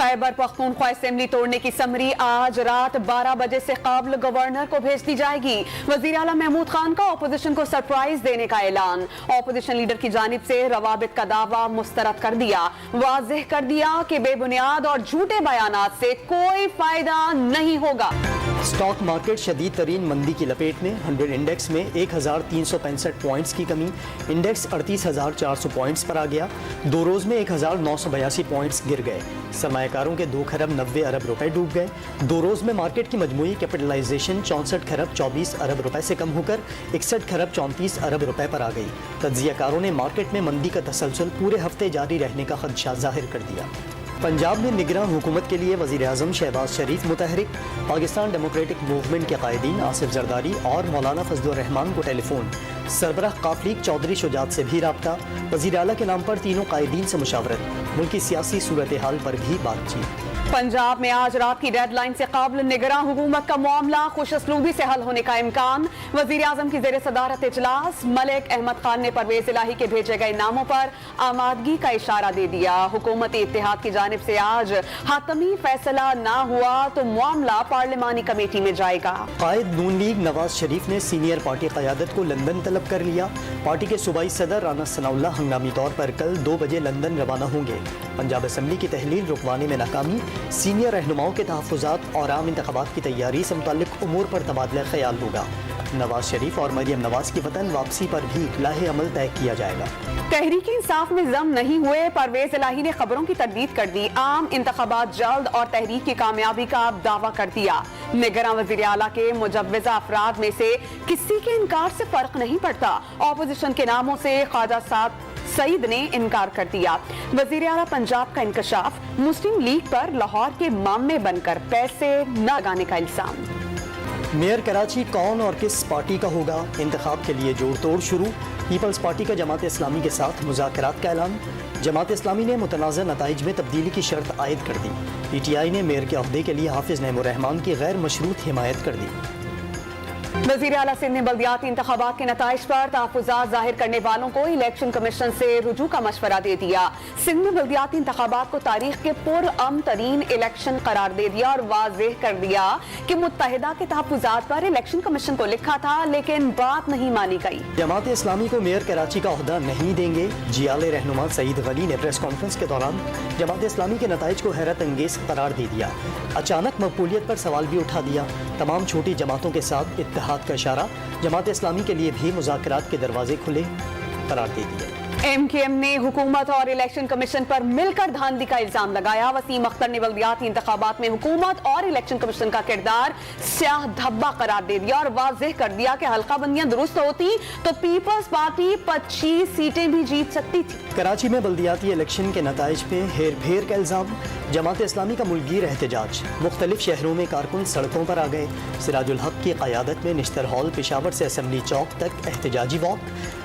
Khyber Pakhtunkhwa assembly तोड़ने की summary आज रात 12 बजे से काबिल गवर्नर को भेज दी जाएगी। वजीर आला महमूद खान का अपोजिशन को सरप्राइज देने का ऐलान। अपोजिशन लीडर की जानिब से रवाबित का दावा मुस्तरद कर दिया। वाज़ेह कर दिया कि बेबुनियाद और झूठे बयानात से कोई फायदा नहीं होगा। स्टॉक मार्केट शदीद तरीन मंदी की लपेट में। 100 इंडेक्स में 1365 पॉइंट्स की कमी। इंडेक्स 38,400 पॉइंट्स पर आ गया। 2 रोज में 1982 पॉइंट्स गिर गए। सरमायाकारों के 2 खरब 90 अरब रुपए डूब गए। 2 रोज में मार्केट की मजमूई कैपिटलाइजेशन 64 खरब 24 अरब रुपए से कम होकर 61 खरब 34 अरब रुपए पर आ गई। तज्जियाकारों ने मार्केट में मंदी का तसलसल पूरे हफ्ते जारी रहने का खदशा जाहिर कर दिया। पंजाब में निगरां हुकूमत के लिए वज़ीर आज़म शहबाज शरीफ मुतहरिक। पाकिस्तान डेमोक्रेटिक मूवमेंट के कायदीन आसिफ जरदारी और मौलाना फजलुर रहमान को टेलीफोन। सरबराह काफलीक चौधरी शुजात से भी राब्ता। वज़ीर आला के नाम पर तीनों कायदीन से मुशावरत। मुल्की सियासी सूरत हाल पर भी बातचीत। पंजाब में आज रात की डेडलाइन से काबिल निगरां हुकूमत का मामला खुशअस्लूबी से हल होने का इम्कान। वज़ीर आज़म की ज़ेर सदारत इजलास। मलिक अहमद खान ने परवेज इलाही के भेजे गए नामों पर आमादगी का इशारा दे दिया। हुकूमत इत्तेहाद की जानिब से आज हातमी फैसला ना हुआ तो मामला पार्लिमानी कमेटी में जाएगा। कायद नून लीग नवाज शरीफ ने सीनियर पार्टी क़यादत को लंदन तलब कर लिया। पार्टी के सूबाई सदर राना सनाउल्लाह हंगामी तौर पर कल 2 बजे लंदन रवाना होंगे। पंजाब असम्बली की तहलील रुकवाने में नाकामी। सीनियर रहनुमाओं के तहफ़्फ़ुज़ात और आम इंतख़ाबात की तैयारी से मुताल्लिक़ उमूर पर तबादला ख़याल होगा। नवाज शरीफ और मरियम नवाज की वतन वापसी पर भी लाहे अमल तय किया जाएगा। तहरीक इंसाफ में जम नहीं हुए परवेज इलाही ने खबरों की तरदीद कर दी। आम इंतखाबात जल्द और तहरीक की कामयाबी का दावा कर दिया। निगरां वज़ीर आला के मुजव्वज़ा अफराद में से किसी के इनकार से फर्क नहीं पड़ता। अपोजिशन के नामों से ख्वाजा सईद ने इनकार कर दिया। वज़ीर आला पंजाब का इंकशाफ। मुस्लिम लीग पर लाहौर के मामले बनकर पैसे न लगाने का इल्जाम। मेयर कराची कौन और किस पार्टी का होगा, इंतखाब के लिए जोड़ तोड़ शुरू। पीपल्स पार्टी का जमात इस्लामी के साथ मुज़ाकरात का ऐलान। जमात इस्लामी ने मुतनाज़ा नताइज में तब्दीली की शर्त आयद कर दी। PTI ने मेयर के अहदे के लिए हाफिज नईमुर रहमान की गैर मशरूत हिमायत कर दी। वज़ीर आला सिंध ने बल्दियाती इंतखाबात के नताइज पर तहफ़्फ़ुज़ात ज़ाहिर करने वालों को इलेक्शन कमीशन से रुजू का मशवरा दे दिया। सिंध में बल्दियाती इंतखाबात को तारीख के पुरअमन तरीन इलेक्शन करार दे दिया और वाज़ेह कर दिया कि मुत्तहिदा के तहफ़्फ़ुज़ात पर इलेक्शन कमीशन को लिखा था लेकिन बात नहीं मानी गई। जमात इस्लामी को मेयर कराची का ओहदा नहीं देंगे। जियाले रहनुमा सईद गनी ने प्रेस कॉन्फ्रेंस के दौरान जमात इस्लामी के नताइज को हैरत अंगेज करार दे दिया। अचानक मकबूलियत पर सवाल भी उठा दिया। तमाम छोटी जमातों के साथ इत्तेहाद का इशारा। जमात इस्लामी के लिए भी मुज़ाकरात के दरवाजे खुले करार दे दिए। MKM ने हुकूमत और इलेक्शन कमीशन पर मिलकर धांधली का इल्जाम लगाया। वसीम अख्तर ने बल्दियाती इंतखाबात में हुकूमत और इलेक्शन कमीशन का किरदार स्याह धब्बा करार दे दिया और वाज़ेह कर दिया कि हल्का बंदियां दुरुस्त होती तो पीपल्स पार्टी 25 सीटें भी जीत सकती थी। कराची में बल्दियाती इलेक्शन के नताइज पे हेर फेर का इल्जाम। जमात इस्लामी का मुल्कगीर एहतजाज। मुख्तलिफ शहरों में कारकुन सड़कों पर आ गए। सिराजुल हक की क़यादत में निश्तर हॉल पेशावर से असम्बली चौक तक एहतजाजी वॉक।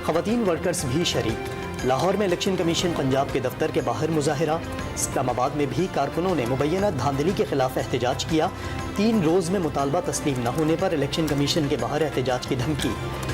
ख़वातीन वर्कर्स भी शरीक। लाहौर में इलेक्शन कमीशन पंजाब के दफ्तर के बाहर मुजाहिरा। इस्लामाबाद में भी कारकुनों ने मुबैना धांधली के खिलाफ एहतजाज किया। 3 रोज में मुतालबा तस्लीम न होने पर इलेक्शन कमीशन के बाहर एहतजाज की धमकी।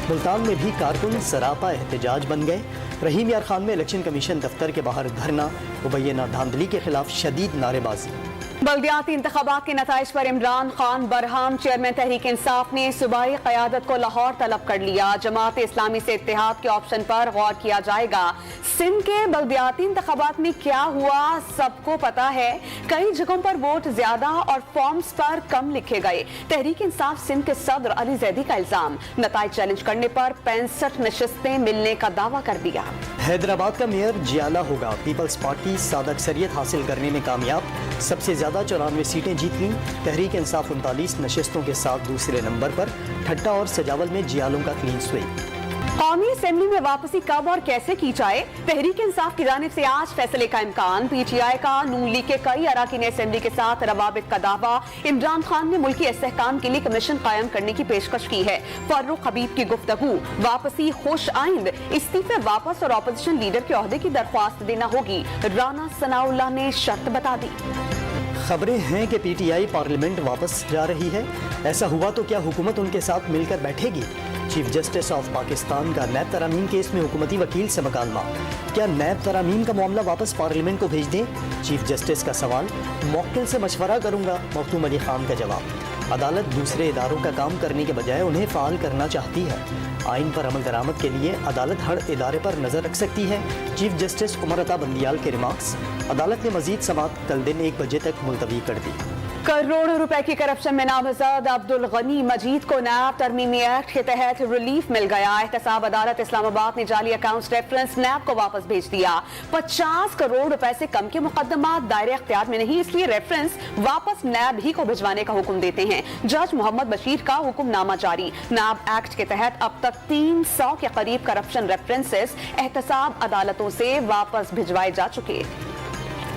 मुल्तान में भी कारकुन सरापा एहतजाज बन गए। रहीम यार खान में इलेक्शन कमीशन दफ्तर के बाहर धरना। मुबैना धांधली के खिलाफ शदीद नारेबाजी। बल्दियाती इंतखाबात के नताइज पर इमरान खान बरहाम चेयरमैन तहरीक इंसाफ ने सूबाई क़यादत को लाहौर तलब कर लिया। जमात इस्लामी से इत्तेहाद के ऑप्शन पर गौर किया जाएगा। सिंध के बल्दियाती इंतखाबात में क्या हुआ सबको पता है। कई जगहों पर वोट ज्यादा और फॉर्म्स पर कम लिखे गए। तहरीक इंसाफ सिंध के सदर अली जैदी का इल्जाम। नताइज चैलेंज करने पर 65 नशिस्तें मिलने का दावा कर दिया। हैदराबाद का मेयर जियाला होगा। पीपल्स पार्टी सादा अक्सरियत हासिल करने में कामयाब। सबसे ज्यादा 94 सीटें जीत लीं। तहरीक इंसाफ 39 नशिस्तों के साथ दूसरे नंबर पर। ठट्टा और सजावल में जियालों का क्लीन स्वीप। कौमी असेंबली में वापसी कब और कैसे की जाए, तहरीक इंसाफ की जानिब से आज फैसले का इम्कान। PTI का नून लीग के कई अराकीन असेंबली के साथ रवाबित का दावा। इमरान खान ने मुल्की इस्तेहकाम के लिए कमीशन कायम करने की पेशकश की है। फर्रुख हबीब की गुफ्तगू। वापसी खुश आइंद। इस्तीफे वापस और अपोजिशन लीडर के ओहदे की दरख्वास्त देना होगी। राना सनाउल्लाह ने शर्त बता दी। खबरें हैं कि PTI पार्लियामेंट वापस जा रही है। ऐसा हुआ तो क्या हुकूमत उनके साथ मिलकर बैठेगी? چیف جسٹس آف پاکستان کا نیب ترامیم کیس میں حکومتی وکیل سے مکالمہ، کیا نیب ترامیم کا معاملہ واپس پارلیمنٹ کو بھیج دیں؟ چیف جسٹس کا سوال، موکل سے مشورہ کروں گا، مختوم علی خان کا جواب۔ عدالت دوسرے اداروں کا کام کرنے کے بجائے انہیں فعال کرنا چاہتی ہے، آئین پر عمل درآمد کے لیے عدالت ہر ادارے پر نظر رکھ سکتی ہے، چیف جسٹس عمر عطا بندیال کے ریمارکس۔ عدالت نے مزید سماعت کل دن 1 بجے تک ملتوی کر دی۔ کروڑوں روپے کی کرپشن میں نامزد عبدالغنی مجید کو نیب ترمیمی ایکٹ کے تحت ریلیف مل گیا۔ احتساب عدالت اسلام آباد نے جعلی اکاؤنٹس ریفرنس نیب کو واپس بھیج دیا۔ 50 کروڑ روپے سے کم کے مقدمات دائرے اختیار میں نہیں، اس لیے ریفرنس واپس نیب ہی کو بھجوانے کا حکم دیتے ہیں۔ جج محمد بشیر کا حکم نامہ جاری۔ نیب ایکٹ کے تحت اب تک 300 کے قریب کرپشن ریفرنسز احتساب عدالتوں سے واپس بھجوائے جا چکے۔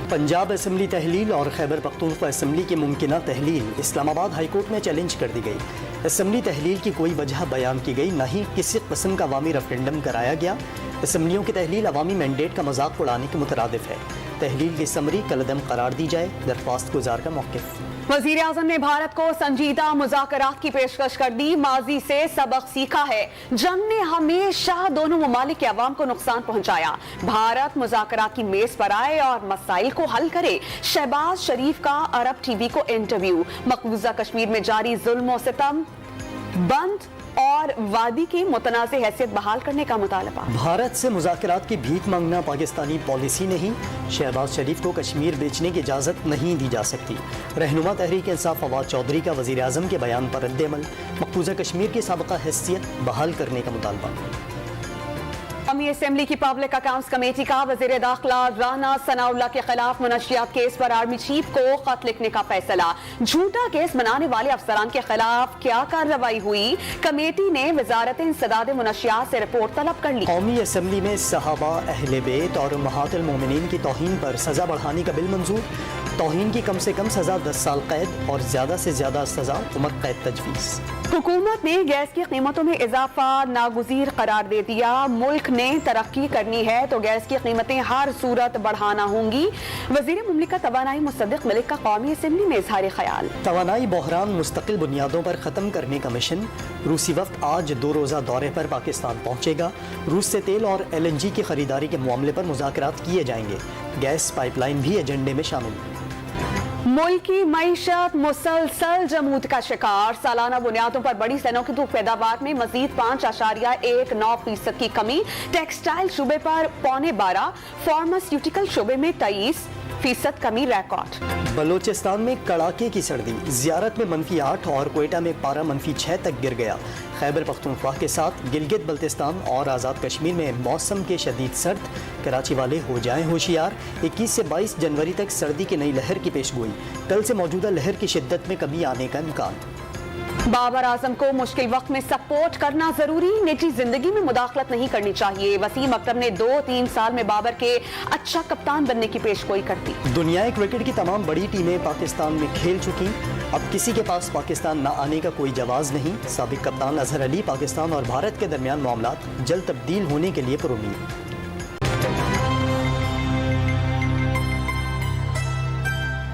پنجاب اسمبلی تحلیل اور خیبر پختونخوا اسمبلی کی ممکنہ تحلیل اسلام آباد ہائی کورٹ میں چیلنج کر دی گئی۔ اسمبلی تحلیل کی کوئی وجہ بیان کی گئی، نہ ہی کسی قسم کا عوامی ریفرنڈم کرایا گیا۔ اسمبلیوں کی تحلیل عوامی مینڈیٹ کا مذاق اڑانے کے مترادف ہے۔ تحلیل کی سمری کالعدم قرار دی جائے، درخواست گزار کا موقف۔ وزیر اعظم نے بھارت کو سنجیدہ مذاکرات کی پیشکش کر دی۔ ماضی سے سبق سیکھا ہے، جنگ نے ہمیشہ دونوں ممالک کے عوام کو نقصان پہنچایا۔ بھارت مذاکرات کی میز پر آئے اور مسائل کو حل کرے۔ شہباز شریف کا عرب ٹی وی کو انٹرویو۔ مقبوضہ کشمیر میں جاری ظلم و ستم بند اور وادی کی متنازع حیثیت بحال کرنے کا مطالبہ۔ بھارت سے مذاکرات کی بھیک مانگنا پاکستانی پالیسی نہیں، شہباز شریف کو کشمیر بیچنے کی اجازت نہیں دی جا سکتی۔ رہنما تحریک انصاف فواد چودھری کا وزیر اعظم کے بیان پر رد عمل، مقبوضہ کشمیر کی سابقہ حیثیت بحال کرنے کا مطالبہ۔ قومی اسمبلی کی پبلک اکاؤنٹس کمیٹی کا وزیر داخلہ رانا ثناء اللہ کے خلاف منشیات کیس پر آرمی چیف کو خط لکھنے کا فیصلہ۔ جھوٹا کیس بنانے والے افسران کے خلاف کیا کارروائی ہوئی؟ کمیٹی نے وزارت انسداد منشیات سے رپورٹ طلب کر لی۔ قومی اسمبلی میں صحابہ، اہل بیت اور امہات المومنین کی توہین پر سزا بڑھانے کا بل منظور۔ توہین کی کم سے کم سزا 10 سال قید اور زیادہ سے زیادہ سزا عمر قید تجویز۔ حکومت نے گیس کی قیمتوں میں اضافہ ناگزیر قرار دے دیا۔ ملک نے ترقی کرنی ہے تو گیس کی قیمتیں ہر صورت بڑھانا ہوں گی۔ وزیر مملکت توانائی مصدق ملک کا قومی اسمبلی میں اظہار خیال۔ توانائی بحران مستقل بنیادوں پر ختم کرنے کا مشن۔ روسی وفد آج 2 روزہ دورے پر پاکستان پہنچے گا۔ روس سے تیل اور LNG کی خریداری کے معاملے پر مذاکرات کیے جائیں گے۔ گیس پائپ لائن بھی ایجنڈے میں شامل۔ ملک کی معیشت مسلسل جمود کا شکار۔ سالانہ بنیادوں پر بڑی صنعتوں کی پیداوار میں مزید 5.19% کی کمی۔ ٹیکسٹائل شعبے پر 12.25، فارماسیوٹیکل شعبے میں 23% کمی ریکارڈ۔ بلوچستان میں کڑاکے کی سردی، زیارت میں -8 اور کوئٹہ میں پارہ -6 تک گر گیا۔ خیبر پختونخوا کے ساتھ گلگت بلتستان اور آزاد کشمیر میں موسم کے شدید سرد، کراچی والے ہو جائیں ہوشیار۔ 21 سے 22 جنوری تک سردی کی نئی لہر کی پیش گوئی، کل سے موجودہ لہر کی شدت میں کمی آنے کا امکان۔ بابر اعظم کو مشکل وقت میں سپورٹ کرنا ضروری، نجی زندگی میں مداخلت نہیں کرنی چاہیے۔ وسیم اکرم نے 2-3 سال میں بابر کے اچھا کپتان بننے کی پیش گوئی کر دی۔ دنیا کرکٹ کی تمام بڑی ٹیمیں پاکستان میں کھیل چکی، اب کسی کے پاس پاکستان نہ آنے کا کوئی جواز نہیں۔ سابق کپتان اظہر علی پاکستان اور بھارت کے درمیان معاملات جلد تبدیل ہونے کے لیے پر امید۔